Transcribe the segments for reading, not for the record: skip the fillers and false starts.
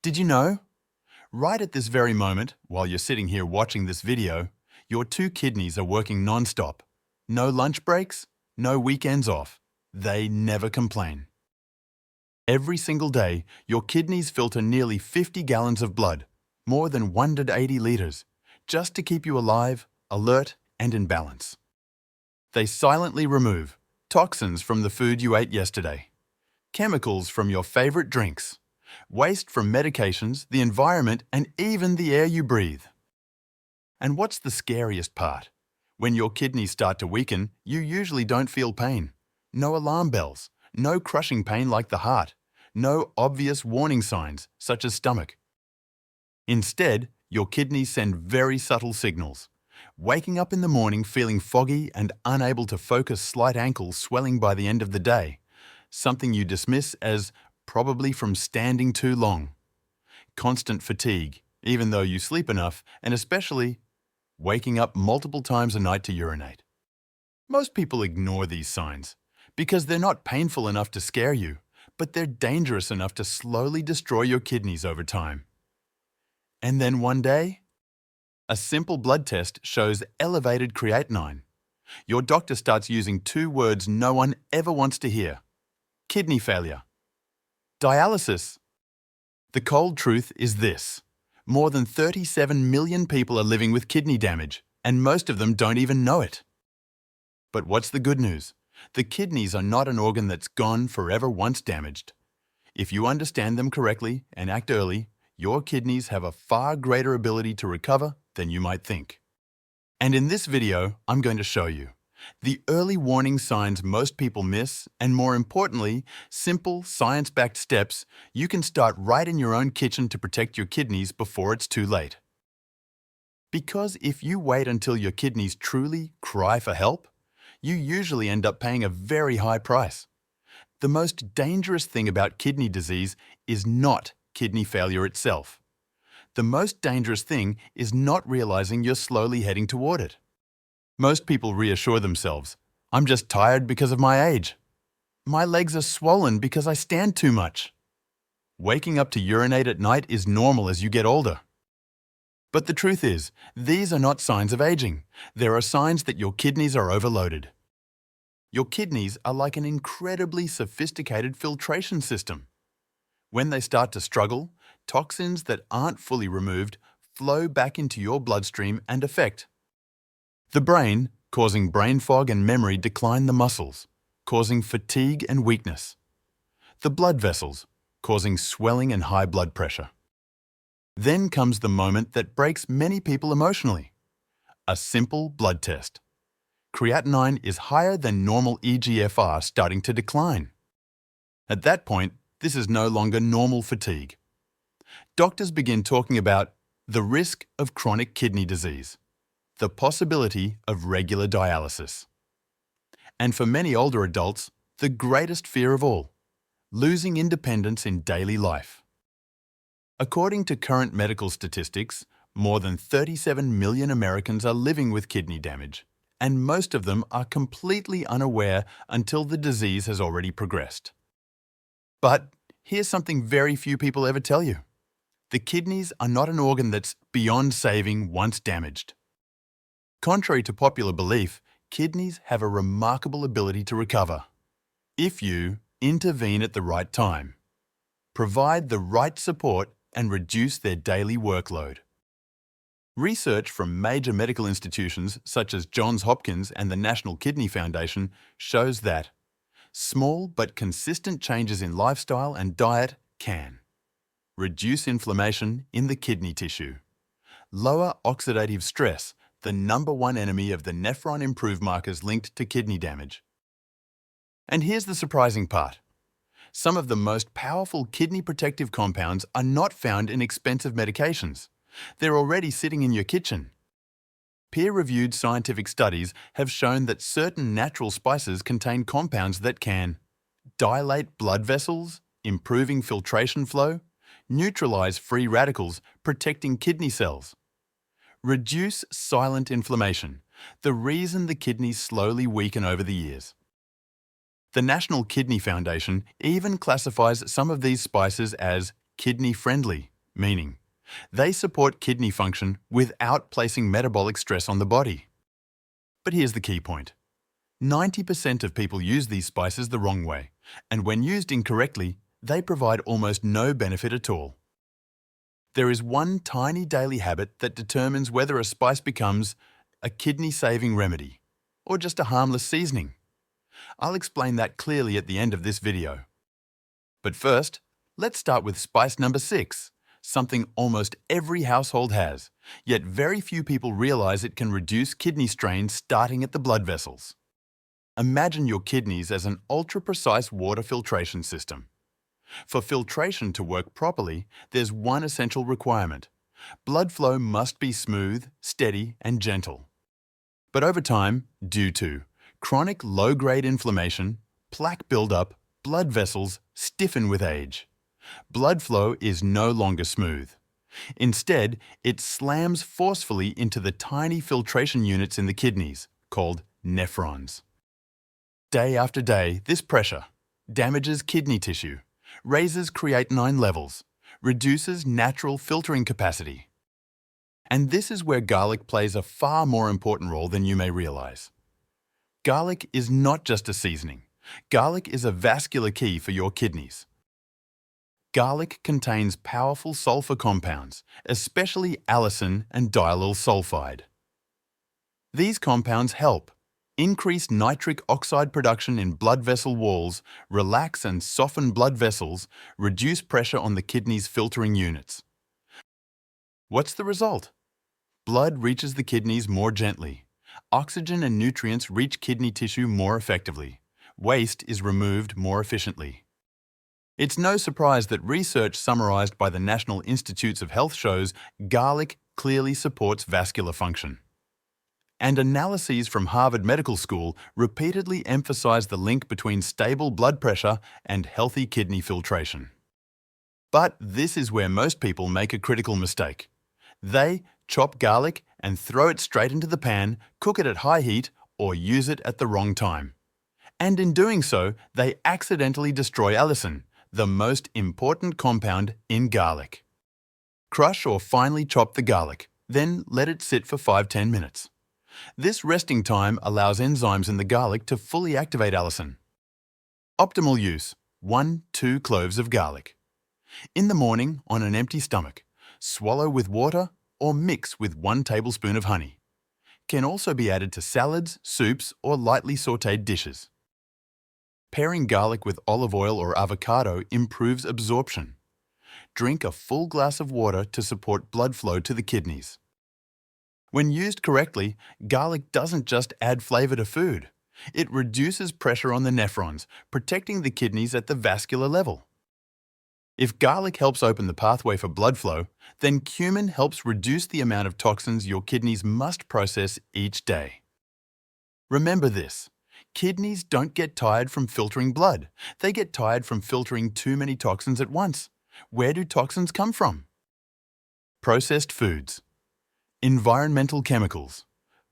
Did you know? Right at this very moment, while you're sitting here watching this video, your two kidneys are working non-stop. No lunch breaks, no weekends off. They never complain. Every single day, your kidneys filter nearly 50 gallons of blood, more than 180 liters, just to keep you alive, alert, and in balance. They silently remove toxins from the food you ate yesterday, chemicals from your favorite drinks, waste from medications, the environment, and even the air you breathe. And what's the scariest part? When your kidneys start to weaken, you usually don't feel pain. No alarm bells, no crushing pain like the heart, no obvious warning signs such as stomach. Instead, your kidneys send very subtle signals. Waking up in the morning feeling foggy and unable to focus, slight ankle swelling by the end of the day, something you dismiss as probably from standing too long. Constant fatigue, even though you sleep enough, and especially waking up multiple times a night to urinate. Most people ignore these signs because they're not painful enough to scare you, but they're dangerous enough to slowly destroy your kidneys over time. And then one day, a simple blood test shows elevated creatinine. Your doctor starts using two words no one ever wants to hear: kidney failure. Dialysis. The cold truth is this: more than 37 million people are living with kidney damage, and most of them don't even know it. But what's the good news? The kidneys are not an organ that's gone forever once damaged. If you understand them correctly and act early, your kidneys have a far greater ability to recover than you might think. And in this video, I'm going to show you the early warning signs most people miss, and more importantly, simple, science-backed steps you can start right in your own kitchen to protect your kidneys before it's too late. Because if you wait until your kidneys truly cry for help, you usually end up paying a very high price. The most dangerous thing about kidney disease is not kidney failure itself. The most dangerous thing is not realizing you're slowly heading toward it. Most people reassure themselves, "I'm just tired because of my age. My legs are swollen because I stand too much." Waking up to urinate at night is normal as you get older. But the truth is, these are not signs of aging. There are signs that your kidneys are overloaded. Your kidneys are like an incredibly sophisticated filtration system. When they start to struggle, toxins that aren't fully removed flow back into your bloodstream and affect the brain, causing brain fog and memory decline; the muscles, causing fatigue and weakness; the blood vessels, causing swelling and high blood pressure. Then comes the moment that breaks many people emotionally: a simple blood test. Creatinine is higher than normal eGFR, starting to decline. At that point, this is no longer normal fatigue. Doctors begin talking about the risk of chronic kidney disease, the possibility of regular dialysis, and for many older adults, the greatest fear of all: losing independence in daily life. According to current medical statistics, more than 37 million Americans are living with kidney damage, and most of them are completely unaware until the disease has already progressed. But here's something very few people ever tell you: the kidneys are not an organ that's beyond saving once damaged. Contrary to popular belief, kidneys have a remarkable ability to recover if you intervene at the right time, provide the right support, and reduce their daily workload. Research from major medical institutions such as Johns Hopkins and the National Kidney Foundation shows that small but consistent changes in lifestyle and diet can reduce inflammation in the kidney tissue, lower oxidative stress, the #1 enemy of the nephron improve markers linked to kidney damage. And here's the surprising part: some of the most powerful kidney protective compounds are not found in expensive medications. They're already sitting in your kitchen. Peer-reviewed scientific studies have shown that certain natural spices contain compounds that can dilate blood vessels, improving filtration flow, neutralize free radicals, protecting kidney cells, reduce silent inflammation, the reason the kidneys slowly weaken over the years. The National Kidney Foundation even classifies some of these spices as kidney-friendly, meaning they support kidney function without placing metabolic stress on the body. But here's the key point. 90% of people use these spices the wrong way, and when used incorrectly, they provide almost no benefit at all. There is one tiny daily habit that determines whether a spice becomes a kidney-saving remedy or just a harmless seasoning. I'll explain that clearly at the end of this video. But first, let's start with spice number 6, something almost every household has, yet very few people realize it can reduce kidney strain starting at the blood vessels. Imagine your kidneys as an ultra-precise water filtration system. For filtration to work properly, there's one essential requirement. Blood flow must be smooth, steady, and gentle. But over time, due to chronic low-grade inflammation, plaque buildup, blood vessels stiffen with age. Blood flow is no longer smooth. Instead, it slams forcefully into the tiny filtration units in the kidneys, called nephrons. Day after day, this pressure damages kidney tissue, raises creatinine levels, reduces natural filtering capacity. And this is where garlic plays a far more important role than you may realize. Garlic is not just a seasoning. Garlic is a vascular key for your kidneys. Garlic contains powerful sulfur compounds, especially allicin and diallyl sulfide. These compounds help increase nitric oxide production in blood vessel walls, relax and soften blood vessels, reduce pressure on the kidney's filtering units. What's the result? Blood reaches the kidneys more gently. Oxygen and nutrients reach kidney tissue more effectively. Waste is removed more efficiently. It's no surprise that research summarized by the National Institutes of Health shows garlic clearly supports vascular function. And analyses from Harvard Medical School repeatedly emphasize the link between stable blood pressure and healthy kidney filtration. But this is where most people make a critical mistake. They chop garlic and throw it straight into the pan, cook it at high heat, or use it at the wrong time. And in doing so, they accidentally destroy allicin, the most important compound in garlic. Crush or finely chop the garlic, then let it sit for 5–10 minutes. This resting time allows enzymes in the garlic to fully activate allicin. Optimal use: 1–2 cloves of garlic. In the morning, on an empty stomach, swallow with water or mix with 1 tablespoon of honey. Can also be added to salads, soups, or lightly sautéed dishes. Pairing garlic with olive oil or avocado improves absorption. Drink a full glass of water to support blood flow to the kidneys. When used correctly, garlic doesn't just add flavor to food. It reduces pressure on the nephrons, protecting the kidneys at the vascular level. If garlic helps open the pathway for blood flow, then cumin helps reduce the amount of toxins your kidneys must process each day. Remember this: kidneys don't get tired from filtering blood. They get tired from filtering too many toxins at once. Where do toxins come from? Processed foods, environmental chemicals,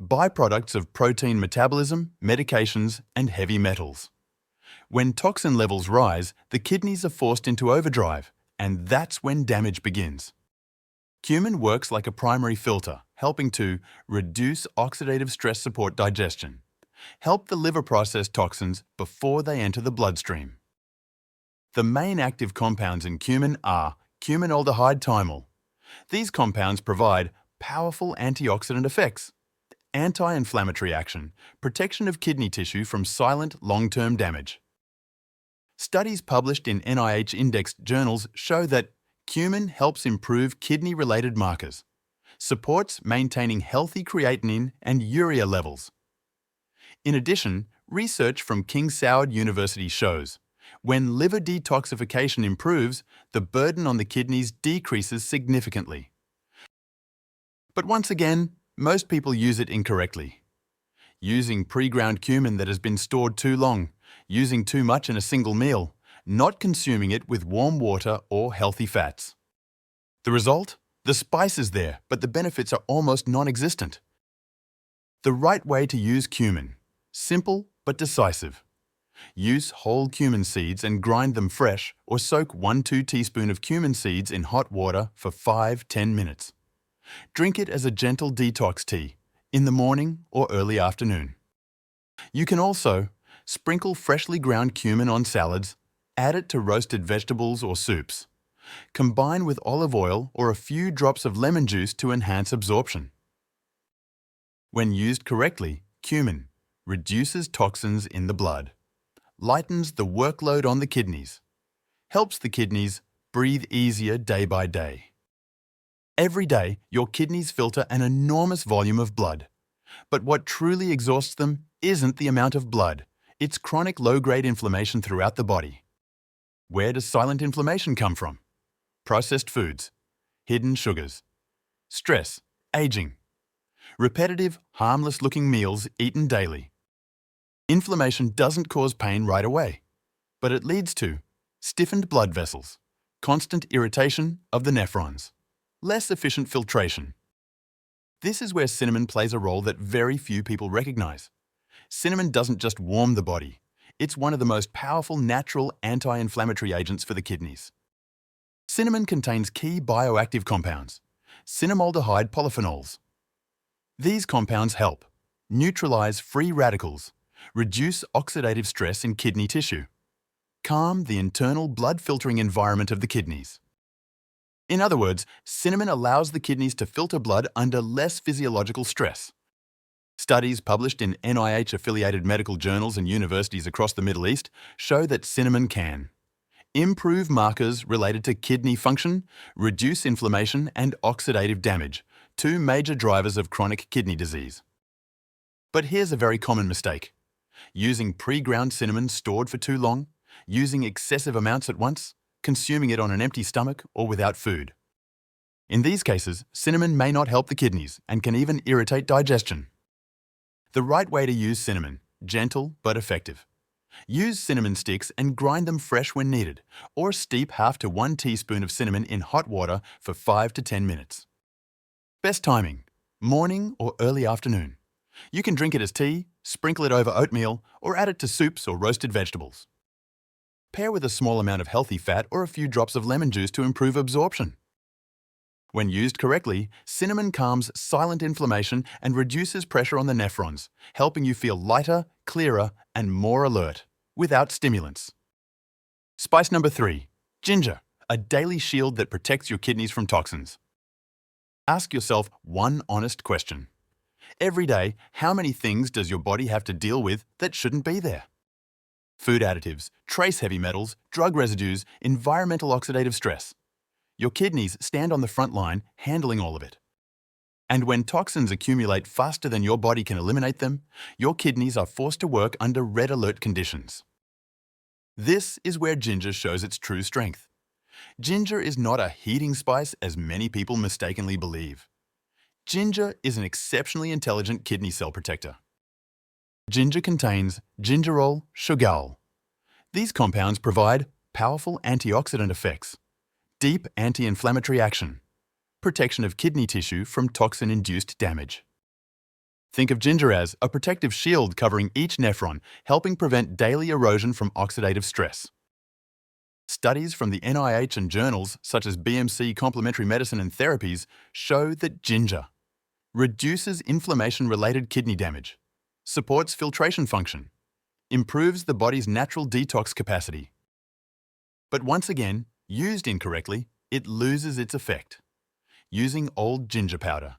byproducts of protein metabolism, medications, and heavy metals. When toxin levels rise, the kidneys are forced into overdrive, and that's when damage begins. Cumin works like a primary filter, helping to reduce oxidative stress, support digestion, help the liver process toxins before they enter the bloodstream. The main active compounds in cumin are cuminaldehyde thymol. These compounds provide powerful antioxidant effects, anti-inflammatory action, protection of kidney tissue from silent long-term damage. Studies published in NIH-indexed journals show that cumin helps improve kidney-related markers, supports maintaining healthy creatinine and urea levels. In addition, research from King Saud University shows when liver detoxification improves, the burden on the kidneys decreases significantly. But once again, most people use it incorrectly. Using pre-ground cumin that has been stored too long, using too much in a single meal, not consuming it with warm water or healthy fats. The result? The spice is there, but the benefits are almost non-existent. The right way to use cumin: simple but decisive. Use whole cumin seeds and grind them fresh, or soak 1–2 teaspoons of cumin seeds in hot water for 5–10 minutes. Drink it as a gentle detox tea, in the morning or early afternoon. You can also sprinkle freshly ground cumin on salads, add it to roasted vegetables or soups. Combine with olive oil or a few drops of lemon juice to enhance absorption. When used correctly, cumin reduces toxins in the blood, lightens the workload on the kidneys, helps the kidneys breathe easier day by day. Every day, your kidneys filter an enormous volume of blood. But what truly exhausts them isn't the amount of blood, it's chronic low-grade inflammation throughout the body. Where does silent inflammation come from? Processed foods, hidden sugars, stress, aging, repetitive, harmless-looking meals eaten daily. Inflammation doesn't cause pain right away, but it leads to stiffened blood vessels, constant irritation of the nephrons, less efficient filtration. This is where cinnamon plays a role that very few people recognize. Cinnamon doesn't just warm the body, it's one of the most powerful natural anti-inflammatory agents for the kidneys. Cinnamon contains key bioactive compounds, cinnamaldehyde polyphenols. These compounds help neutralize free radicals, reduce oxidative stress in kidney tissue, calm the internal blood filtering environment of the kidneys. In other words, cinnamon allows the kidneys to filter blood under less physiological stress. Studies published in NIH-affiliated medical journals and universities across the Middle East show that cinnamon can improve markers related to kidney function, reduce inflammation and oxidative damage, two major drivers of chronic kidney disease. But here's a very common mistake: using pre-ground cinnamon stored for too long, using excessive amounts at once, consuming it on an empty stomach or without food. In these cases, cinnamon may not help the kidneys and can even irritate digestion. The right way to use cinnamon: gentle but effective. Use cinnamon sticks and grind them fresh when needed, or steep half to 1 teaspoon of cinnamon in hot water for 5–10 minutes. Best timing: morning or early afternoon. You can drink it as tea, sprinkle it over oatmeal, or add it to soups or roasted vegetables. Pair with a small amount of healthy fat or a few drops of lemon juice to improve absorption. When used correctly, cinnamon calms silent inflammation and reduces pressure on the nephrons, helping you feel lighter, clearer, and more alert, without stimulants. Spice number 3, ginger, a daily shield that protects your kidneys from toxins. Ask yourself one honest question. Every day, how many things does your body have to deal with that shouldn't be there? Food additives, trace heavy metals, drug residues, environmental oxidative stress. Your kidneys stand on the front line, handling all of it. And when toxins accumulate faster than your body can eliminate them, your kidneys are forced to work under red alert conditions. This is where ginger shows its true strength. Ginger is not a heating spice as many people mistakenly believe. Ginger is an exceptionally intelligent kidney cell protector. Ginger contains gingerol, sugarol. These compounds provide powerful antioxidant effects, deep anti-inflammatory action, protection of kidney tissue from toxin-induced damage. Think of ginger as a protective shield covering each nephron, helping prevent daily erosion from oxidative stress. Studies from the NIH and journals such as BMC Complementary Medicine and Therapies show that ginger reduces inflammation-related kidney damage, supports filtration function, improves the body's natural detox capacity. But once again, used incorrectly, it loses its effect. Using old ginger powder.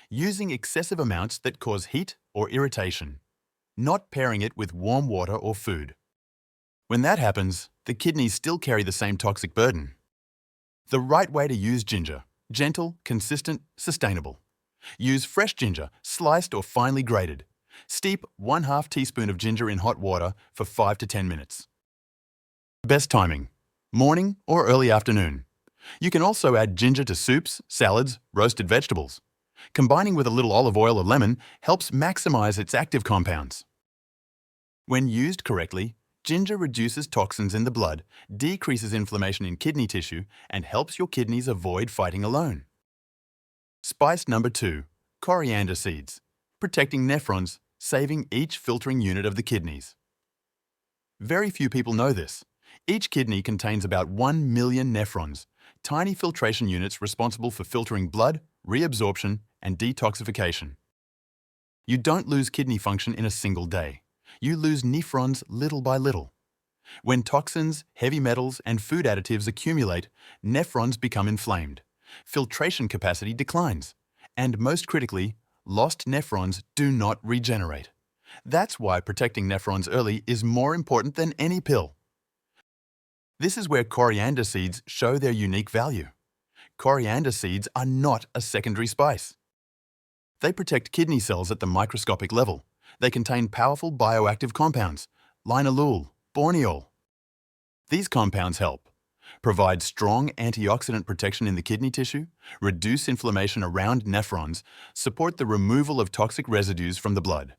Using excessive amounts that cause heat or irritation. Not pairing it with warm water or food. When that happens, the kidneys still carry the same toxic burden. The right way to use ginger: gentle, consistent, sustainable. Use fresh ginger, sliced or finely grated. Steep 1/2 teaspoon of ginger in hot water for 5–10 minutes. Best timing: morning or early afternoon. You can also add ginger to soups, salads, roasted vegetables. Combining with a little olive oil or lemon helps maximize its active compounds. When used correctly, ginger reduces toxins in the blood, decreases inflammation in kidney tissue, and helps your kidneys avoid fighting alone. Spice number 2, coriander seeds, protecting nephrons, saving each filtering unit of the kidneys. Very few people know this. Each kidney contains about 1 million nephrons, tiny filtration units responsible for filtering blood, reabsorption, and detoxification. You don't lose kidney function in a single day. You lose nephrons little by little. When toxins, heavy metals, and food additives accumulate, nephrons become inflamed. Filtration capacity declines. And most critically, lost nephrons do not regenerate. That's why protecting nephrons early is more important than any pill. This is where coriander seeds show their unique value. Coriander seeds are not a secondary spice. They protect kidney cells at the microscopic level. They contain powerful bioactive compounds, linalool, borneol. These compounds help provide strong antioxidant protection in the kidney tissue, reduce inflammation around nephrons, support the removal of toxic residues from the blood.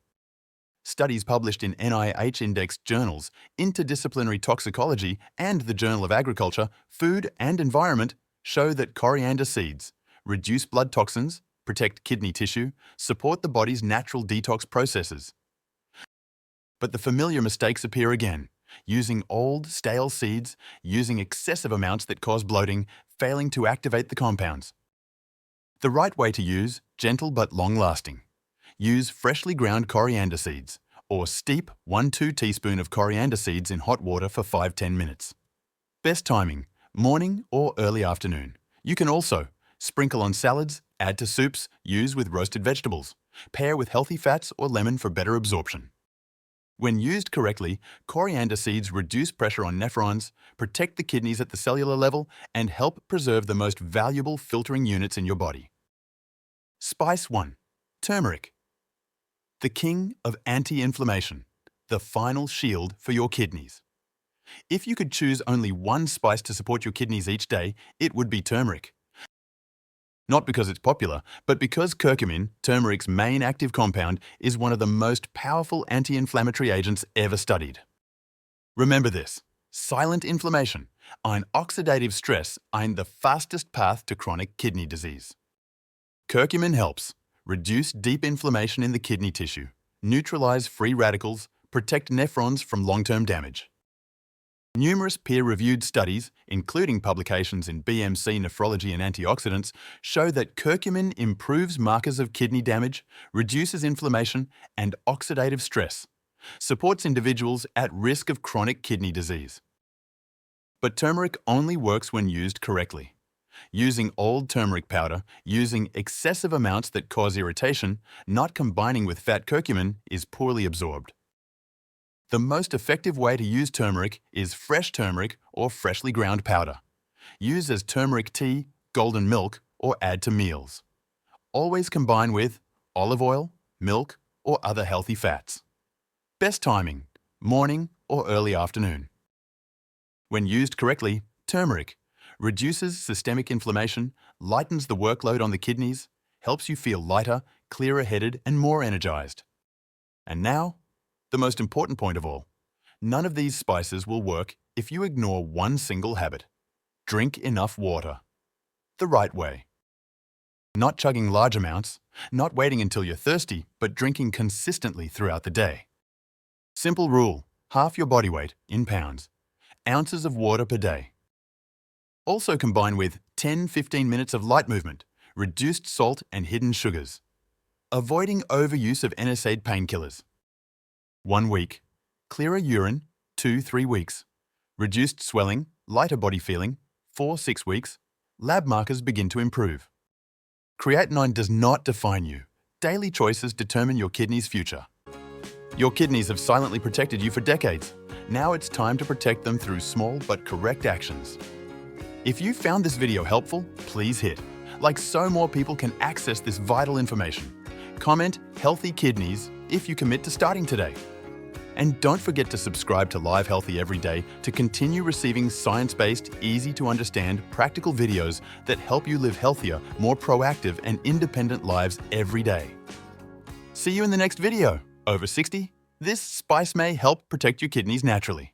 Studies published in NIH-indexed journals, Interdisciplinary Toxicology and the Journal of Agriculture, Food and Environment show that coriander seeds reduce blood toxins, protect kidney tissue, support the body's natural detox processes. But the familiar mistakes appear again. Using old, stale seeds, using excessive amounts that cause bloating, failing to activate the compounds. The right way to use, gentle but long-lasting. Use freshly ground coriander seeds, or steep 1-2 teaspoon of coriander seeds in hot water for 5-10 minutes. Best timing, morning or early afternoon. You can also sprinkle on salads, add to soups, use with roasted vegetables. Pair with healthy fats or lemon for better absorption. When used correctly, coriander seeds reduce pressure on nephrons, protect the kidneys at the cellular level, and help preserve the most valuable filtering units in your body. Spice 1. Turmeric. The king of anti-inflammation, the final shield for your kidneys. If you could choose only one spice to support your kidneys each day, it would be turmeric. Not because it's popular, but because curcumin, turmeric's main active compound, is one of the most powerful anti-inflammatory agents ever studied. Remember this: silent inflammation, ein oxidative stress, ein the fastest path to chronic kidney disease. Curcumin helps reduce deep inflammation in the kidney tissue, neutralize free radicals, protect nephrons from long-term damage. Numerous peer-reviewed studies, including publications in BMC Nephrology and Antioxidants, show that curcumin improves markers of kidney damage, reduces inflammation and oxidative stress, supports individuals at risk of chronic kidney disease. But turmeric only works when used correctly. Using old turmeric powder, using excessive amounts that cause irritation, not combining with fat curcumin, is poorly absorbed. The most effective way to use turmeric is fresh turmeric or freshly ground powder. Use as turmeric tea, golden milk, or add to meals. Always combine with olive oil, milk, or other healthy fats. Best timing, morning or early afternoon. When used correctly, turmeric reduces systemic inflammation, lightens the workload on the kidneys, helps you feel lighter, clearer-headed, and more energized. And now, the most important point of all, none of these spices will work if you ignore one single habit. Drink enough water. The right way. Not chugging large amounts, not waiting until you're thirsty, but drinking consistently throughout the day. Simple rule, half your body weight in pounds. Ounces of water per day. Also combine with 10-15 minutes of light movement, reduced salt and hidden sugars. Avoiding overuse of NSAID painkillers. 1 week. Clearer urine, 2-3 weeks. Reduced swelling, lighter body feeling, 4-6 weeks. Lab markers begin to improve. Creatinine does not define you. Daily choices determine your kidney's future. Your kidneys have silently protected you for decades. Now it's time to protect them through small but correct actions. If you found this video helpful, please hit like so more people can access this vital information. Comment "Healthy Kidneys" if you commit to starting today. And don't forget to subscribe to Live Healthy every day to continue receiving science-based, easy-to-understand, practical videos that help you live healthier, more proactive and independent lives every day. See you in the next video. Over 60? This spice may help protect your kidneys naturally.